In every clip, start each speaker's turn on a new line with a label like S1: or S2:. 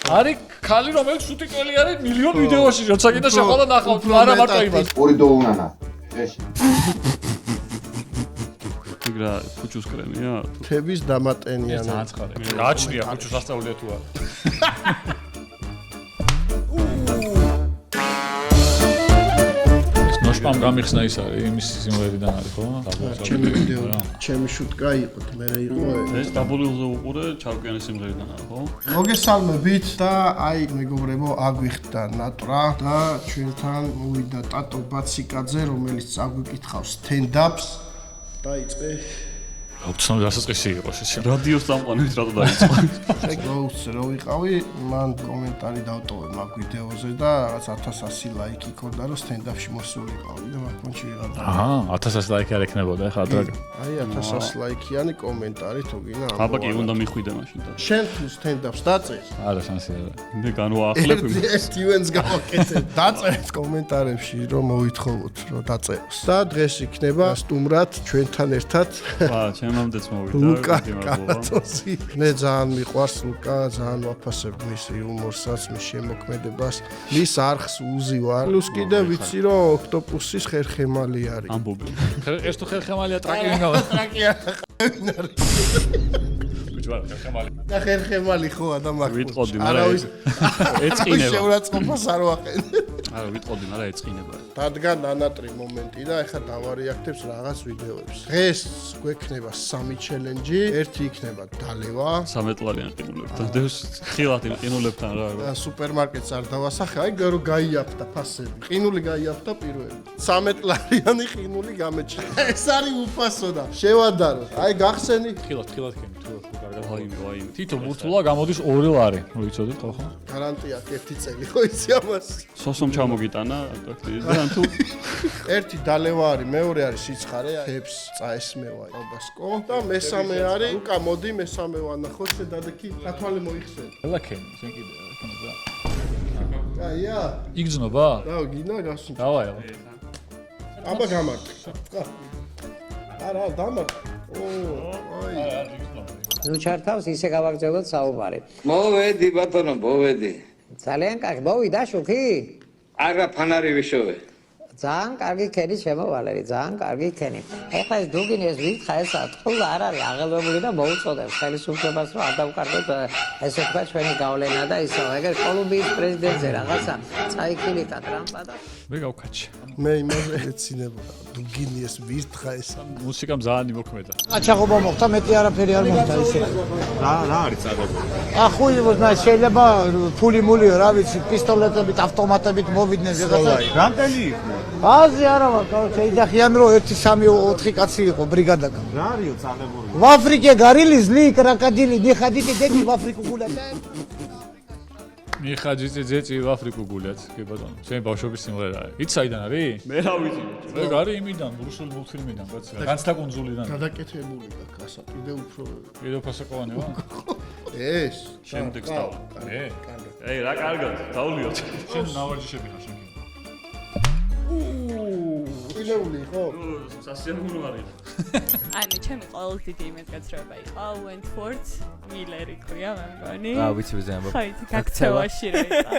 S1: არის ქალი რომელიც შუტიკელი არის მილიონ ვიდეოში როცა კიდე შეყოლა ნახავთ არა მარტო იმას
S2: ორი დოუნანა ეში
S3: იგრა ფუჩუს კრემია
S4: თების დამატენიანი
S1: ძალიან ცხარე გააჩნია ფუჩუს ასწავლია თუ არა ნოშპამ გამიხსნა ის არის იმის სიმღერიდან არის ხო?
S4: ჩემი ვიდეო ჩემი შუტკა იყო მე იყო
S3: ეს დაბულილზე უყურე ჩარკვიანის სიმღერიდან არის ხო?
S4: მოგესალმებით და აი მეგობრებო აგვიხდა ნატრა და ჩვენთან მოვიდა ტატო ბაციკაძე რომელიც აგვიკითხავს stand-ups დაიწყე
S1: აუცნაურად დასაწყისი იყო ეს
S3: რადიოს წამყვანით რატო დაიწყო?
S4: შეგოუცე რო ვიყავი მან კომენტარი დავტოვე მაგ ვიდეოზე და რაღაც 1100 ლაიკი ქონდა რომ stand-up-ში მოსულიყავი და მაგონში ვიღავ
S1: აჰა 1100 ლაიკი არ ექნებოდა ხა ადრაგ
S4: აი 1100 ლაიკიანი კომენტარი თუ გინდა
S3: აბა კი უნდა მიხვიდე მაშინ და
S4: შენ თუ stand-ups დაწეს
S1: არა შანსი არა
S3: მე განვაახლებ
S4: ეს events გავაკეთებ დაწერეთ კომენტარებში რომ მოვითხოვოთ რომ დაწეროს და დღეს იქნება სტუმრად ჩვენთან ერთად
S3: ჩემამდეც მოვიდა
S4: ლუკა კალათოსი მე ძალიან მიყვარს ლუკა ძალიან ვაფასებ მის იუმორსაც მის შემოქმედებას მის არხს უზივარ პლუს კიდე ვიცი რომ ოქტოპუსის ხერხემალი არის
S3: ამბობი
S1: ეს თუ ხერხემალია ტრაკი ვინ გავა
S4: ტრაკია
S1: ბიჭო ხერხემალი
S4: და ხერხემალი ხო ადამაკ
S3: ვიტყოდი მაგრამ ეწყინება
S4: შეურაცხყოფას არ ვაყენ
S3: არა ვიტყოდი მაგრამ ეწყინება
S4: დადგა ნანატრი მომენტი და ეხლა დავარიაქტებს რაღაც ვიდეოებს დღეს გვექნება 3 ჩელენჯი ერთი იქნება დალევა
S3: 13 ტლარიან ყინულებთან დევს ხილად ყინულებთან რა
S4: სუპერმარკეტს არ დავასახე აი გარო გაიაფთა ფასები ყინული გაიაფთა პირველი 13 ტლარიანი ყინული გამეჩნდა ეს არის უფასო და შევადარო აი გახსენი
S1: ხილად ქემი თუ კარგად
S3: ვაიმე
S1: თითო ბურთულა გამოდის 2 ლარი მოიცოდეთ ხო ხო
S4: გარანტია ერთი წელი ხო იცი ამას
S3: სოსომ ჩამოგიტანა აქტივიდან თუ
S4: ერთი დალევა არის მეორე არის სიცხარე ხებს წაესმევა ალბასკო და მესამე არის უკა მოდი მესამე ვანახოთ შედადექი კათვალე მოიხსენ
S1: ელა ქემი შენ კიდე ქემი
S4: აია
S1: იგზნობა
S4: და გინა გასულ
S1: დავა ეხლა
S4: აბა გამარტი არა დამარტი აი
S5: ნუ ჩართავს ისე გავაგრძელოთ საუბარი.
S6: მოვედი ბატონო, მოვედი.
S5: ძალიან კარგი, მოვიდა შუქი?
S6: არა ფანარი ვიშოვე.
S5: ძალიან კარგი ქენი შემოვალერი, ძალიან კარგი ქენი. ეხლა ეს დუგინი ეს ვითხა ეს ატყულა არ არის აღელვებული და მოუწოდებს ხელისუფლებას რომ არ დავკარგოთ ესე თქვა ჩვენი გავლენა და ისო ეგერ კოლუმბიის პრეზიდენტზე რაღაცა წაიქილიკა ტრამპა და
S1: მე გავკაჩი
S4: მე იმაზე ეცინებოდა დუგინი ეს ვირთხა ეს
S1: მუსიკამ ძალიან იმოქმედა
S7: აჩაღობა მოხდა მეტი არაფერი არ მოხდა ისე
S3: რა არის წაგება
S7: ახუიოს და შეიძლება ფული მულიო რა ვიცი პისტოლეტებით ავტომატებით მოვიდნენ რაღაცა
S3: რამდენი იყო
S7: აზი არა ვარ შეიძლება რომ 1 3 4 კაცი იყო ბრიგადაგან
S3: რა არისო წაგებული
S7: в Африке горели злые крокодилы не ходите дети в Африку гулять
S1: მიხაჯიწი ძეჭი в Африку გულять კი ბატონო შენ ბავშვობის სიმღერაა იცი საიდან არის
S3: მე რა ვიცი
S1: მე გარი იმიდან რუსული მულტფილმიდან კაცი განცდა კუნძულიდან
S4: გადაკეთებული და კასა კიდე უფრო
S1: კიდე ფასაკოვანი ვარ
S4: ეს
S3: შემდეგ სტავა
S1: მე
S3: ეი რა კარგად დაულიოთ
S1: შენ ნავარჯიშები ხარ შენ
S4: ილეული ხო
S3: სასიამოვნო არის
S8: ანუ ჩემი ყოველ დიდი იმედგაცრუება იყო Wentworth Miller-ი ქვია მე მგონი.
S9: ვიცი ვიზე ამბობ.
S8: ხო, იცი გაქცევაში რა იყო.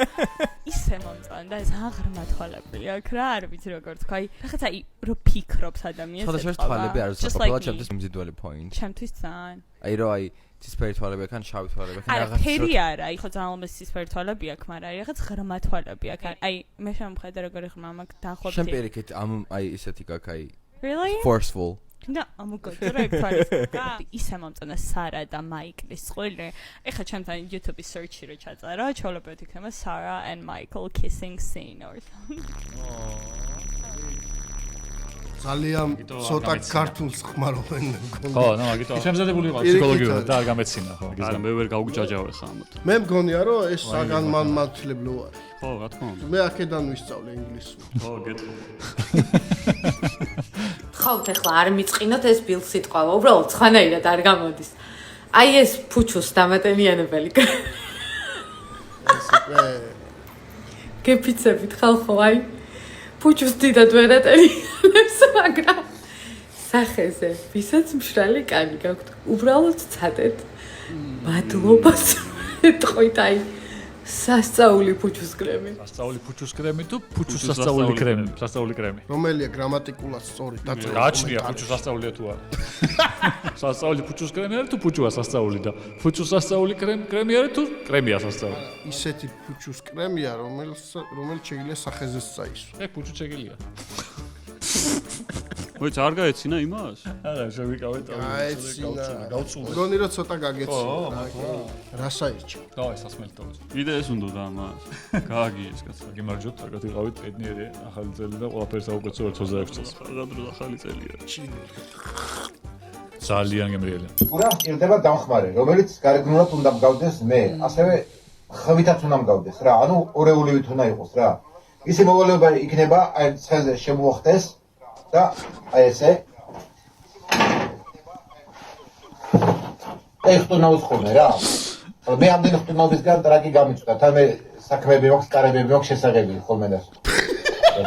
S8: ისე მომწონდა ეს აღრმა თვალები აქ რა არ ვიცი როგორ თქვა. აი რაღაცა რო ფიქრობს ადამიანს.
S9: სხვადასხვა თვალები არის საფუძვლად ჩემთვის მიმზიდველი პოინტი.
S8: ჩემთვის ძალიან.
S9: აი რო აი ცისფერი თვალები აქ ან შავი თვალები აქ
S8: რაღაც ფერი არა, აი ხო ძალიან ლამაზი ცისფერი თვალები აქ, მაგრამ არის რაღაც ღრმა თვალები აქ. აი მე შემხედე როგორი ღრმა მაქვს დაახლოებით.
S9: შენ პირიქით ამ აი ისეთი გაქვს აი
S8: Really?
S9: Forceful.
S8: და ამოგოჭრა ეგ თვალის გა ისე მომწონა სარა და მაიკლის წყვილი. ეხლა ჩემთან YouTube-ის search-ი რო ჩაწერა, ჩაოლებეთ იქნება Sarah and Michael kissing scene or something.
S4: ძალიან ცოტა ქართულს ხმარობენ მე მგონი.
S1: ხო, ნუ მაგითო. შემზადებული ვიყავ ფსიქოლოგიურად და არ გამეცინა ხო.
S3: არა მე ვერ გავუჯაჯავე ხა ამათ.
S4: მე მგონია რომ ეს საგანმანათლებლო არის.
S3: ხო, რა თქმა უნდა.
S4: მე აქედან ვისწავლე ინგლისური.
S3: ხო, გეტყვი.
S10: ხავთ ახლა არ მიწყინოთ ეს ბილ სიტყვა, უბრალოდ ცხანაირად არ გამოდის. აი ეს ფუჩუს დამატენიანებელი.
S4: ეს უკვე
S10: გეფიცებით ხალხო, აი ფუჩუს დიდად ვერატენიანებს, მაგრამ სახეზე, ვისაც მშრალი კანი გაქვთ, უბრალოდ ცადეთ. მადლობას ეთყვით, აი სასწაული ფუჩუს კრემი.
S1: სასწაული ფუჩუს კრემი თუ ფუჩუს სასწაული კრემი? სასწაული კრემი.
S4: რომელია გრამატიკულად სწორი დაწერილი?
S1: გააჩნია ფუჩუს სასწაულია თუ არა. სასწაული ფუჩუს კრემი არის თუ ფუჩუა სასწაული და ფუჩუს სასწაული კრემი არის თუ კრემია სასწაული?
S4: ისეთი ფუჩუს კრემია, რომელიც შეიძლება სახეზეც წაისვა.
S1: ეგ ფუჩუ შეგილია.
S3: მოიც არ გაეცინა იმას?
S1: არა, შევიკავეთ. გავწულა.
S4: მგონი რომ ცოტა გაგეცინა. რა საერთო?
S1: დავაი სასმელთო.
S3: კიდე ეს უნდა და ამას. გააგიეს კაცო.
S1: გიმარჯვოთ, რაგად იყავით პედნიერი ახალი წელი და ყველაფერი საუკეთესო 2026 წელს.
S3: გადრო ახალი წელია.
S1: ძალიან გემრიელია.
S2: გურამ სჭირდება დამხმარე, რომელიც გარეგნულად უნდა მგავდეს მე, ასევე ხვითაც უნდა მგავდეს რა. ანუ ორეულივით უნდა იყოს რა. ისი მოვალეობა იქნება აი ცხელზე შემოხდეს და აი ესე. ეს ხტუნავს ხოლმე რა. მე ამდენ ხტუნავისგან ტრაკი გამიწვდა, თან მე საქმეები მაქვს, კარებები მაქვს შესაძლებელი ხოლმე და.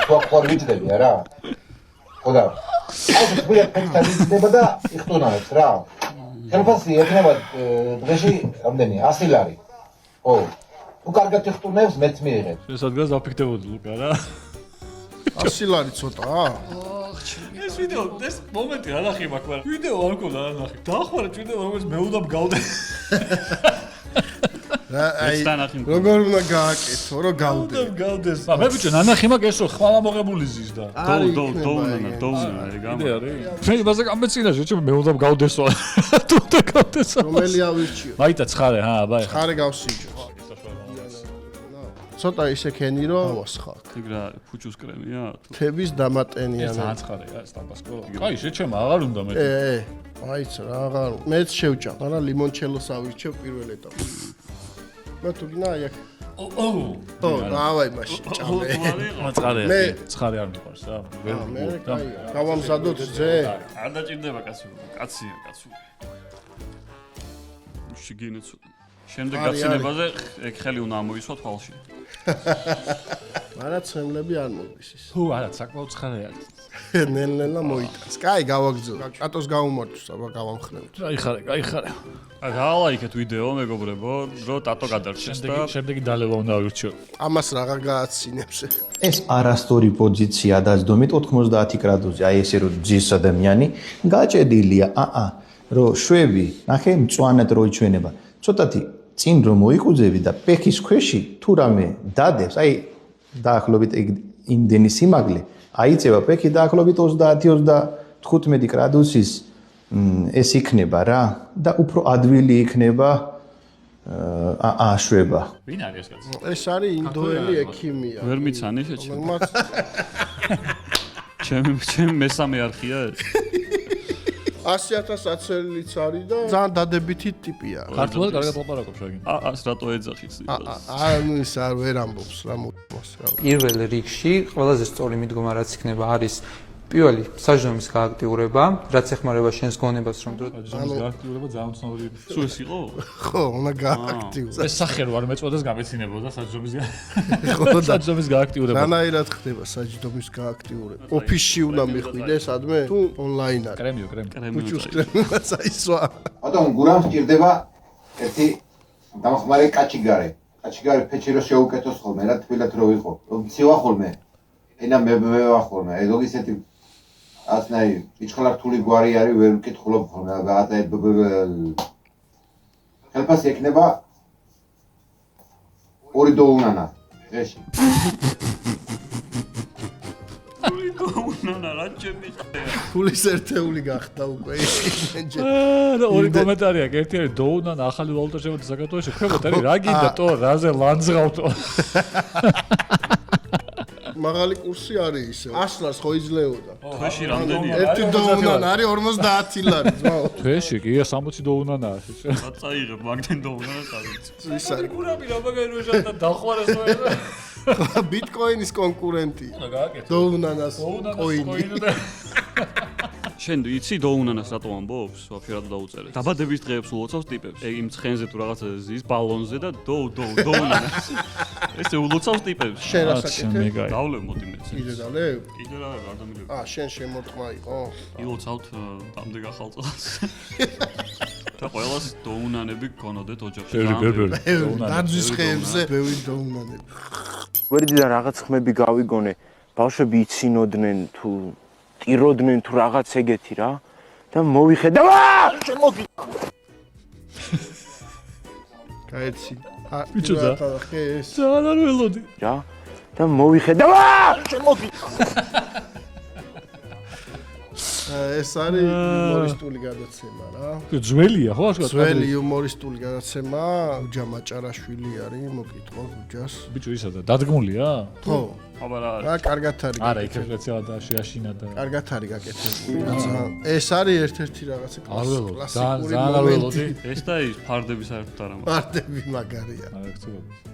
S2: თუ აქ ვიცდებია რა. ხოდა აი ეს ფექსტა ვიცდება და იხტუნავს რა. ხელფასი ექნება დღეში რამდენი 100 ლარი. ო თუ კარგად იხტუნებს მეც მიიღებ.
S1: ეს ადგას დაფიქდებოდი ლუკა რა.
S4: 100 ლარი ცოტაა.
S1: ეს ვიდეო, ეს მომენტი არ ნახე მაგ, მაგრამ ვიდეო არ მქონდა არ ნახე. დაახმარა ვიდეო, რომელიც მე უნდა მგავდე.
S4: რა აი როგორ უნდა გააკეთო, რომ გავდე.
S1: უნდა მგავდეს. მე ბიჭო, ნანახი მაგ ესო ხვალ ამოღებული ზის და.
S3: დოუნა ეგ
S1: კიდე არის. მე იმაზე გამეცინა შეჭო მე უნდა მგავდესო. თუ უნდა გავდესო.
S4: რომელი ავირჩიო?
S1: მაიტა ცხარე, ბაი.
S4: ცხარე გავსიჯო. ცოტა ისე ქენი რომ ავასხაკ.
S3: ეგ რა ფუჩუს კრემია?
S4: თების დამატენია.
S1: ეს აცხარეა, ეს ტაბასკო. კაი, შეჩემა აღარ უნდა მე.
S4: აიც რა აღარ. მეც შევჭამ, მაგრამ ლიმონჩელოს ავირჩევ პირველ ეტაპში. მე თუ გინა აი აქ. დავაი მაშინ ჭამე.
S1: აცხარეა. მე ცხარე არ მიყვარს რა.
S4: მე კაი. გავამზადოთ ზე.
S3: არ დაჭირდება კაცო. კაცია კაცო. შეგინეც. შემდეგ გაცინებაზე ეგ ხელი უნდა ამოისვა თვალში.
S4: არა ცხენლები არ მოდის ის.
S1: თუ არა, საკმაოდ ცხარე არის.
S4: ნელ-ნელა მოიტანს. კაი, გავაგზო. კატოს გაუმართოს, აბა გავამხნევთ.
S1: გაიხარე.
S3: გაალაიქეთ ვიდეო, მეგობრებო, რომ ტატო გადარჩეს და
S1: შემდეგი დალევა უნდა ავირჩიო.
S4: ამას რაღა გააცინებს.
S11: ეს არასწორი პოზიცია დაძდომით 90 გრადუსზე, აი ესე რომ ძის ადამიანი გაჭედილია, რომ შვები, ნახე, მწვანედ რო იჩვენება. ცოტათი წინ რომ მოიკუძები და პექის ქვეში თუ რამე დადებს, აი დაახლოებით იმდენი სიმაღლე, აიწევა პექი დაახლოებით 30-35 გრადუსის ეს იქნება რა და უფრო ადვილი იქნება შვება.
S1: ვინ არის ეს კაცი?
S4: ეს არის ინდოელი ექიმია.
S3: ვერ მიცანი შეჭი. ჩემი მესამე არხია ეს.
S4: 100,000 აცელიც არის და ძალიან დადებითი ტიპია.
S1: ქართულად კარგად ლაპარაკობს შეგინ.
S3: ას რატო ეძახის?
S4: ანუ ის არ ვერ ამბობს რა მოწმოს რა.
S12: პირველ რიგში ყველაზე სწორი მიდგომა რაც იქნება არის პირველი საჯდომის გააქტიურება, რაც ეხმარება შენს გონებას რომ
S1: საჯდომის გააქტიურება ძალიან ცნობილი.
S3: სულ ეს იყო?
S4: ხო, უნდა გააქტიურდეს.
S1: ეს სახე რო არ მეწოდეს გამეცინებოდა საჯდომის გააქტიურება.
S4: რანაირად ხდება საჯდომის გააქტიურება? ოფისში უნდა მიხვიდეს ადმე თუ ონლაინ არის?
S1: კრემიო.
S4: ფუჩუს კრემიაც აისვა.
S2: ბატონო, გურამ სჭირდება ერთი დამხმარე კაჩიგარე. კაჩიგარე ფეჩი რო შეუკეთოს ხოლმე, რა თბილად რო იყო. მცივა ხოლმე. ენა მე ვახოლმე. ეს ისეთი ასნაი იჩხლა რთული გვარი არის, ვერ ვკითხულობ ხოლმე, ხელფასი ექნება 2 დოუნანა დღეში.
S3: 2 დოუნანა რა ჩემი ხდება.
S4: ფულის ერთეული გახდა უკვე ისინჯე.
S1: და ორი კომენტარი აქვს. ერთი არის დოუნანა ახალი ვალუტა შემოდის საქართველოში. ქვემოთ არის რა გინდა თო, რაზე ლანძღავთო.
S4: მაღალი კურსი არის ისე 100 ლარს ხო იძლეოდა.
S3: თვეში რამდენია?
S4: ერთი დოუნანა არის 50 ლარი.
S1: თვეში კი 60 დოუნანაა შეჭა.
S3: რა წაიღებ მაგდენ დოუნანას არიცი.
S4: ის არის
S1: გურამი რა მაგარი როჟათა დახوارეს მოედა.
S4: ბიტკოინის კონკურენტია. დოუნანას კოინი.
S3: შენ იცი დოუნანას რატო ამბობს? ვაფშე რატო დაუწერე? დაბადების დღეებს ულოცავს ტიპებს. ეგ იმ ცხენზე თუ რაღაცა ზის ბალონზე და დოუნანას. ესე ულოცავს ტიპებს.
S4: შენ რასაკეთებ?
S3: დავლევ მოდი მეც.
S4: კიდე დავლევ?
S3: კიდე რა არ დამილევ.
S4: შენ შემოთქმა იყო?
S3: ილოცავთ ამდე გახალწოს. და ყველას დოუნანები გქონოდეთ ოჯახში.
S4: დაძვის ხეებზე ბევრი დოუნანები.
S13: გვერდიდან რაღაც ხმები გავიგონე, ბავშვები იცინოდნენ თუ ტიროდნენ თუ რაღაც ეგეთი რა და მოვიხედა. შემოგი.
S4: გაიცი.
S1: ბიჭო და ძალიან არ ველოდი.
S13: რა და მოვიხედა. შემოგი.
S4: ეს არის იუმორისტული გადაცემა რა.
S1: ძველია ხო ასე?
S4: ძველი იუმორისტული გადაცემა, უჯა მაჭარაშვილი არის, მოკითხო უჯას.
S1: ბიჭო ისა და დადგმულია?
S4: ხო.
S3: აბა
S4: რა კარგად არის.
S1: არა, იქ სპეციალად შეაშინა და
S4: კარგად არის გაკეთებული. ეს არის ერთ-ერთი რაღაცა კლასიკური
S1: ძალიან არ ველოდი.
S3: ეს და ის ფარდები საერთოდ არ მაქვს.
S4: ფარდები მაგარია.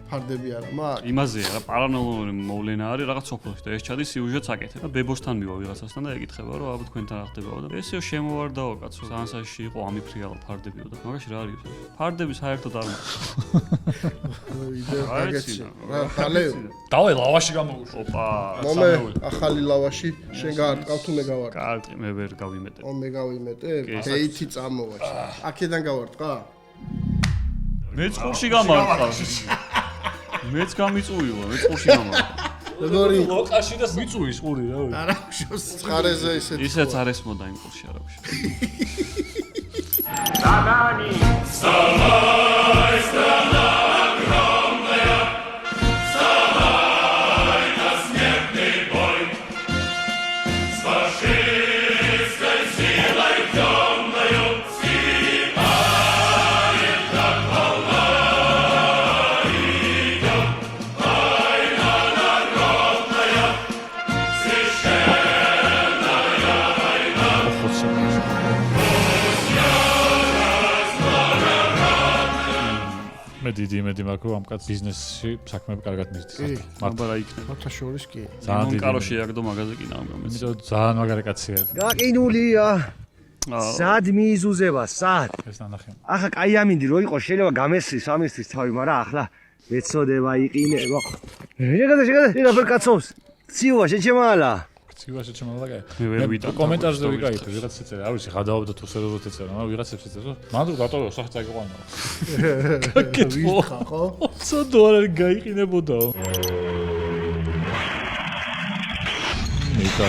S4: ფარდები არა მაქვს.
S3: იმაზეა რა პარანორმალური მოვლენა არის რაღაც სოფელში და ეს ჩადის სიუჟეტს აკეთებ და ბებოსთან მივა ვიღაცასთან და ეკითხება რომ აბა თქვენთან რა ხდებაო და ესეო შემოვარდაო კაცო ძალიან საშიში იყო ამიფრიალო ფარდებიო და მაგაში რა არის ფარდები საერთოდ არ მაქვს.
S4: რა ხალეო
S1: დავე ლავაში გამოვუშ. ოპა
S4: მომე ახალი ლავაში შენ გაარტყავ თუ მე გავარტყავ?
S3: კარგი მე ვერ გავიმეტებ.
S4: მე გავიმეტებ? ეითი წამოვა. აქედან გავარტყა?
S3: მე წყურში გამარტყავ. მეც გამიწუილა, მე წყურში გამარტყავ.
S4: როგორი
S1: ლოყაში და მიწუის ყური რა ვიცი.
S4: არა შოს წყარეზე ისეთ.
S3: ისეც არ ესმოდა იმ ყურში არაფერში.
S14: Sadani, Samai strana огромная, Samai на смертный бой, с фашистской силой темною сгибает, как волна идет. Война народная, священная война.
S1: მე დიდი იმედი მაქვს რომ ამ კაც ბიზნესში საქმეები კარგად მისდის.
S3: აბა რა იქნება?
S4: მოთა შორის კი.
S3: ძალიან დიდი კაროში აგდო მაღაზია კი ნამგამეც.
S1: იმიტომ ძალიან მაგარი კაცია.
S15: გაყინულია. სად მიიზუზება, სად?
S1: ეს ნახე.
S15: ახლა კაი ამინდი რო იყო, შეიძლება გამესრის ამისთვის თავი, მაგრამ ახლა მეწოდება იყინება. შეგადა რა კაცობს? ცივა შეჩემალა.
S1: ცივა შეჩემალა კაი.
S3: მე ვიტა
S1: კომენტარზე ვიკაიფე, ვიღაც ეწერა, არ ვიცი, ხადაობდა თუ სერიოზულად ეწერა, მაგრამ ვიღაცებს ეწერა. მან რო გატოვო სახე წაიყვანა.
S4: ვიხა ხო?
S1: $100 გაიყინებოდაო. მეკა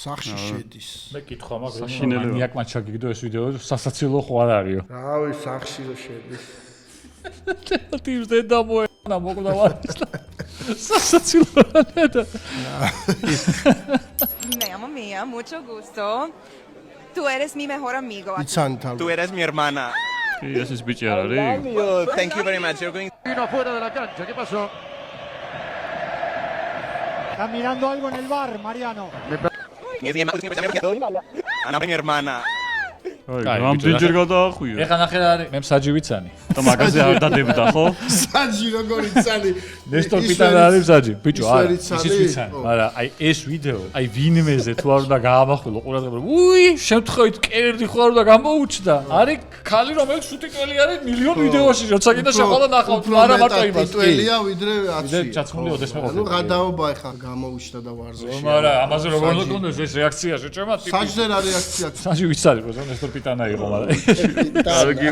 S4: სახში შედის.
S1: მე კითხვა მაგრამ მანიაკმა ჩაგიგდო ეს ვიდეო სასაცილო ხო არ არისო.
S4: რავი სახში რო შედის.
S1: ტიპს დედა მოენა მოკდა ვარ. სასაცილო დედა.
S16: Mamma mia, mucho gusto. Tú eres mi mejor amigo.
S4: Tú
S13: eres mi hermana.
S3: ეს ის ბიჭი არ არის?
S13: Thank you very much. You're going
S7: Vino fuera de la cancha, ¿qué pasó? Está mirando algo en el bar, Mariano.
S13: Ana mi hermana.
S3: რამდენჯერ გადაახვია?
S1: ეხლა ნახე რა არის? მე მსაჯი ვიცანი.
S3: და მაგაზე არ დადებდა ხო?
S4: საჯი როგორ იცანი?
S1: ნესტორ პიტანა არის მსაჯი. ბიჭო არა, ისიც ვიცანი. მაგრამ აი ეს ვიდეო, აი ვინმეზე თუ არ უნდა გაამახვილო ყურადღება. უი, შემთხვევით კერდი ხო არ უნდა გამოუჩნდა. არის ქალი რომელიც სუტიკელი არის მილიონ ვიდეოში, როცა კიდე შეყოლა ნახავთ, არა მარტო იმას.
S4: ტიტველია ვიდრე 10.
S1: ვიდრე ჩაცმული ოდეს მეყოფა.
S4: ნუ გადაობა ეხა გამოუჩნდა და ვარზეში.
S1: მაგრამ ამაზე როგორ უნდა კონდეს ეს რეაქცია შეჭემა ტიპი.
S4: საჯზე რა რეაქცია?
S1: საჯი ვიცარი, რომ ნესტორ პიტანა იყო, მაგრამ
S3: კარგი.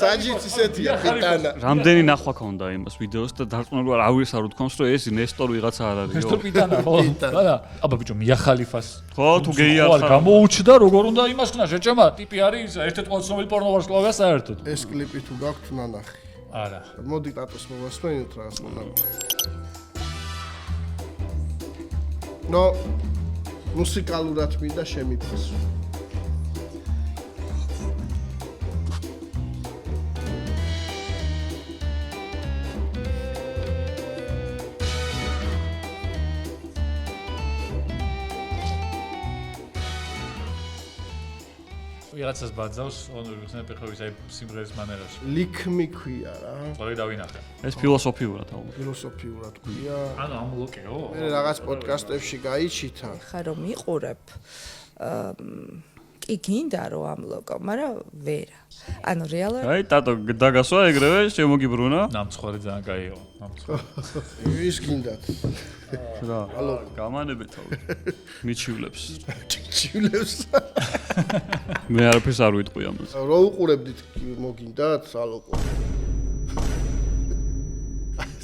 S4: საჯიც ისეთია პიტანა.
S3: რამდენი ნახვა ქონდა იმას ვიდეოს და დარწმუნებული არ არის არ უთქვამს რომ ეს ნესტორ ვიღაცა არ არისო.
S1: ნესტორ პიტანა ხო? მაგრამ აბა ბიჭო მია ხალიფას
S3: ხო თუ გეია
S1: ხარ გამოუჩნდა როგორ უნდა იმას ხნა შეჭემა ტიპი არის ერთ-ერთი ყველაზე ცნობილი პორნოვარსკვლავია საერთოდ.
S4: ეს კლიპი თუ გაქვთ ნანახი.
S1: არა.
S4: მოდი ტატოს მოვასმენთ რაღაც მონამ. ნო მუსიკალურად მინდა შემიწეს.
S1: ვიღაცას ბაძავს ხნეპეხების აი სიმღერის მანერაში.
S4: ლიქმი ქვია რა.
S1: სწორი დავინახე.
S3: ეს ფილოსოფიურად ალბათ.
S4: ფილოსოფიურად ქვია.
S1: ანუ ამ ლოკეო.
S4: მე რაღაც პოდკასტებში გაიჩითა.
S10: ხა რომ მიყურებ
S17: კი გინდა რომ ამლოკო, მაგრამ ვერა. ანუ რეალურად
S3: აი, ტატო დაგასვა ეგრევე შემოგიბრუნა.
S1: ნამცხვარი ძალიან კაიო. ნამცხვარი.
S4: ვის გინდათ?
S3: რა, გამანებეთ თავი. მიჩივლებს.
S4: ჩივლებს.
S3: მე არაფერს არ ვიტყვი ამას.
S4: რა უყურებდით მოგინდათ ალოკო?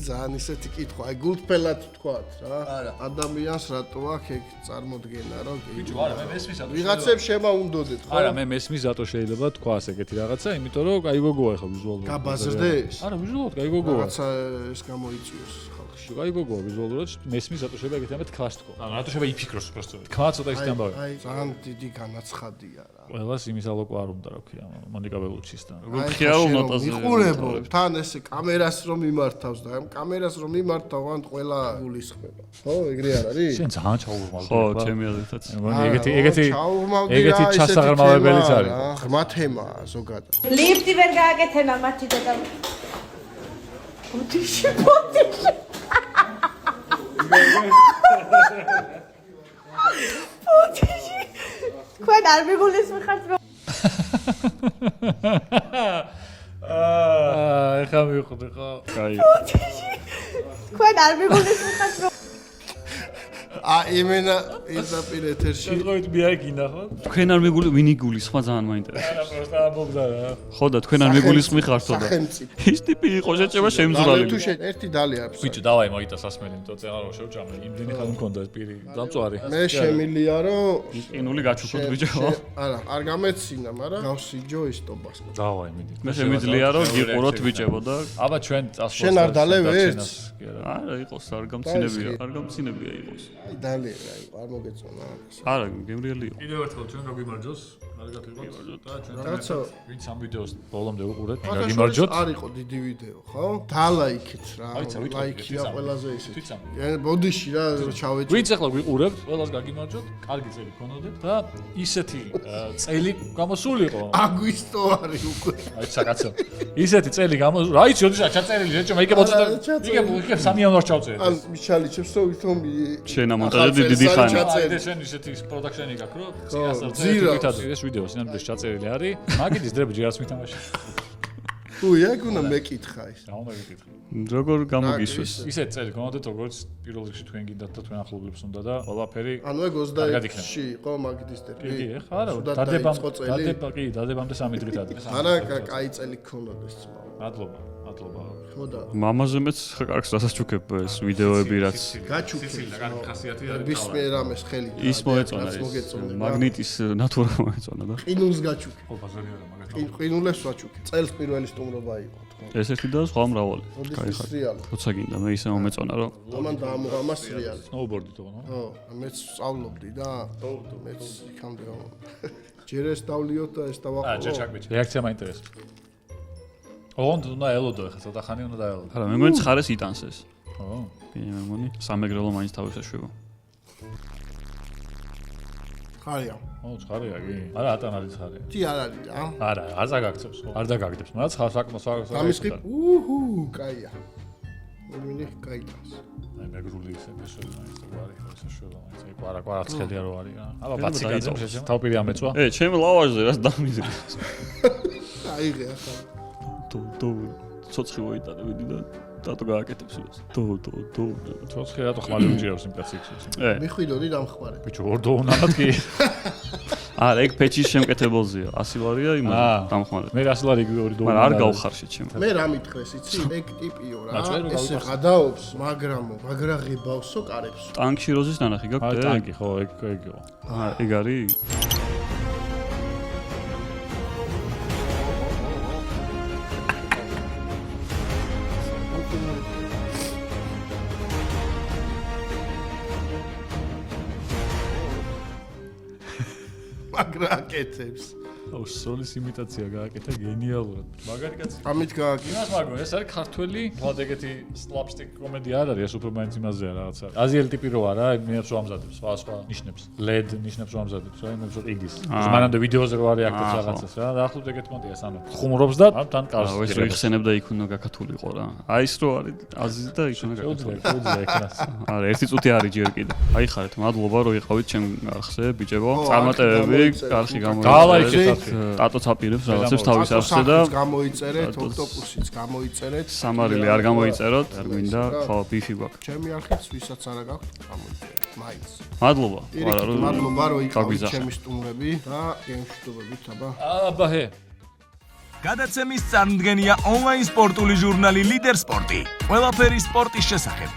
S4: ძალიან ისეთი კითხვა, აი გულთფელად თქვათ რა. ადამიანს რატო აქვს ეგ წარმოდგენა, რომ
S1: ბიჭო, არა, მე მესმის რატო
S4: ვიღაცებს შემაუნდოდეთ, ხო?
S1: არა, მე მესმის რატო შეიძლება თქვას ეგეთი რაღაცა, იმიტომ რომ კაი გოგოა ხა ვიზუალურად.
S4: გაბაზრდეს?
S1: არა, ვიზუალურად კაი გოგოა.
S4: რაღაცა ეს გამოიწვიოს ხალხში.
S1: კაი გოგოა ვიზუალურად, მესმის რატო შეიძლება ეგეთი ამბავი თქვას თქო. ანუ რატო შეიძლება იფიქროს უბრალოდ. თქვა ცოტა ისეთი ამბავი.
S4: აი, ძალიან დიდი განაცხადია რა.
S1: ყველას იმის ალოკო არ უნდა რა ქვია, მონიკა ბელუჩის და.
S3: როგორ ხიარო ნოტაზე.
S4: მიყურებო, თან ესე კამერას რომ მიმართავს და ამ კამერას რომ მიმართავ, ან ყველა გულისხმება. ხო, ეგრე არ არის?
S1: შენ ძალიან ჩაუღმავდი.
S3: ხო, ჩემი აზრითაც.
S1: ეგეთი ჩასაღრმავებელიც არის.
S4: ღრმა თემაა ზოგადად.
S18: ლიფტი ვერ გააკეთენა მათი და ბოდიში ბოდიში. ბოდიში. თქვენ არ მიგულისხმებთ რომ
S1: ეხა მივხვდი ხო? კაი.
S18: თქვენ არ მიგულისხმებთ რომ
S4: იმენა ისაპირ ეთერში.
S1: შეგოით მიაგინა ხო?
S3: თქვენ არ მიგული ვინ იგულისხმა ძალიან მაინტერესებს.
S1: არა, პროსტა ამბობდა რა.
S3: ხო და თქვენ არ მიგულისხმი ხართო და. ის ტიპი იყო შეჭება შემძვრალი.
S4: თუ ერთი დალი აქვს.
S1: ბიჭო, დავაი მოიტა სასმელი, იმიტომ წეღარო შევჭამე. იმდენი ხან მქონდა ეს პირი. დამწვარი.
S4: მე შემილია რომ
S3: ყინული გაჩუქოთ ბიჭო.
S4: არა, არ გამეცინა, მაგრამ გავსიჯო ის ტობას.
S1: დავაი მიდი.
S3: მე შემიძლია რომ გიყუროთ ბიჭებო და
S1: აბა ჩვენ წასვლას.
S4: შენ არ დალევ ერთს?
S3: არა, იყოს არ გამცინებია, არ გამცინებია იყოს.
S4: აი დალე რა, არ მოგეწონა.
S3: არა, გემრიელი იყო.
S1: კიდევ ერთხელ ჩვენ რა გიმარჯოს? კარგად ვიყოთ და ჩვენ
S4: კაცო,
S1: ვინც ამ ვიდეოს ბოლომდე უყურეთ, რა გიმარჯოთ?
S4: არ იყო დიდი ვიდეო, ხო? დალაიქეთ რა. ლაიქია ყველაზე ისეთი. ბოდიში რა ჩავეჭი.
S1: ვინც ახლა ვიყურებთ, ყველას გაგიმარჯოთ, კარგი წელი გქონოდეთ და ისეთი წელი გამოსულიყო.
S4: აგვისტო არის უკვე.
S1: აი საკაცო. ისეთი წელი გამოსული. აი შეიძლება ჩაწერილი შეჭმა, იქე მოწოდა. იქე 3 იანვარს ჩავწერე.
S4: ან მიშალიჩებს რომ ვითომ
S3: შენა მონტაჟი დიდი ხანი.
S1: აი შენ ისეთი პროდაქშენი გაქვს რო? წინასწარ ეს ვიდეო სინამდვილეში ჩაწერილი არის. მაგიდის დრები ჯერ არც მითამაში.
S4: თუ ეგ უნდა მეკითხა ის.
S1: რა უნდა მეკითხა?
S3: როგორ გამოგისვეს?
S1: ისეთ წელი გქონდეთ, როგორც პირველ რიგში თქვენ გინდათ და თქვენ ახლობლებს უნდა და ყველაფერი.
S4: ანუ ეგ 21-ში იყო მაგიდის დები.
S1: კი, ხა არა, დადებამდე 3 დღით არის.
S4: არა, კაი წელი გქონოდეს ძმა.
S1: მადლობა, მადლობა.
S4: ხო და
S3: მამაზემეც კარგს დასაჩუქებ ეს ვიდეოები რაც
S4: გაჩუქებ.
S1: კარგი ხასიათი არის.
S4: ბისმიერ ამეს ხელი.
S3: ის მოეწონა ეს მაგნიტის ნატურა მოეწონა და
S4: ყინულს გაჩუქე.
S1: ხო, ბაზარია რა მაგათი.
S4: ყინულებს ვაჩუქე. წელს პირველი სტუმრობა იყო, თქო.
S3: ეს ერთი და სხვა მრავალი.
S4: კაი ხარ.
S3: როცა გინდა მე ისე მომეწონა რომ
S4: ამან დაამოღამას რეალი.
S1: სნოუბორდით ხო?
S4: ხო, მეც სწავლობდი და მეც იქამდე რომ ჯერ ეს დავლიოთ და ეს დავაყო.
S1: ჯერ ჩაგვიჭი. რეაქცია მაინტერესებს. ოღონდ უნდა ელოდო ახლა ცოტა ხანი უნდა დაელოდო.
S3: არა, მე მგონი ცხარეს იტანს ეს.
S1: ხო.
S3: კი, მე მგონი სამეგრელო მაინც თავის ეშვება.
S4: ხარია.
S1: ო, ცხარია კი. არა, ატან არის ცხარია.
S4: თი არ არის რა.
S1: არა, არ წაგაქცევს ხო? არ დაგაგდებს, მაგრამ საკმაოდ
S4: გამისხი. უჰუ, კაია. მომინი კაიტას.
S1: აი მეგრული ისე შეშოლა ის ვარი ხო შეშოლა მაინც აი კვარა ცხელია რო არის რა. აბა ბაცი გაიწევს თავპირი ამეწვა.
S3: ჩემ ლავაშზე რა დამიზრდა.
S4: აიღე ახლა.
S3: დო ცოცხი მოიტანებდი და დატო გააკეთებს იმას. დო
S1: ცოცხი რატო ხმალი უჭირავს იმ კაცს?
S4: მიხვიდოდი დამხმარე.
S1: ბიჭო ორდო უნდათ კი.
S3: არა, ეგ პეჩის შემკეთებელზეა. 100 ლარია იმას დამხმარე.
S1: მე 100 ლარი ორი დო.
S3: მაგრამ არ გავხარშე ჩემ.
S4: მე რა მითხრეს იცი? ეგ ტიპიო რა. ესე გადაობს, მაგრა ღებავსო კარებს.
S3: ტანკში როზის ნანახი გაქვს?
S1: აი ტანკი ხო, ეგ იყო.
S3: ეგ არის?
S4: მაგრა აკეთებს.
S1: სოლის იმიტაცია გააკეთა გენიალურად. მაგარი კაცი.
S4: ამით გააკეთა.
S1: იმას მაგო, ეს არის ქართველი, თვად ეგეთი slapstick კომედია არ არის, ეს უფრო მაინც იმაზეა რაღაცა. აზიელი ტიპი რო არა, მეებს რო ამზადებს, სხვა ნიშნებს. LED ნიშნებს რო ამზადებს, რა იმებს რო ყიდის. მანამდე ვიდეოზე რო არის აქტებს რაღაცას რა, დაახლოებით ეგეთ მომენტია სანამ. ხუმრობს და თან კარს.
S3: ეს რო იხსენებდა იქ უნდა გაკათულიყო რა. აი ეს რო არის აზრი და იქ უნდა
S1: გაკათულიყო.
S3: არა, ერთი წუთი არის ჯერ კიდე. აი ხარეთ, მადლობა რომ იყავით ჩემ არხზე, ბიჭებო. წარმატებები, კარხი გამოიწერეთ. ტატოც აპირებს რაღაცებს თავის არხზე და
S4: გამოიწერეთ, ოქტოპუსიც გამოიწერეთ.
S3: სამარილი არ გამოიწეროთ, არ გვინდა, ხო, ბიფი გვაქვს.
S4: ჩემი არხიც ვისაც არა გაქვთ, გამოიწერეთ. მაინც.
S3: მადლობა.
S4: მადლობა რომ იყავით ჩემი სტუმრები და გემშვიდობებით, აბა.
S1: აბაჰე.
S19: გადაცემის წარმდგენია ონლაინ სპორტული ჟურნალი ლიდერ სპორტი. ყველაფერი სპორტის შესახებ.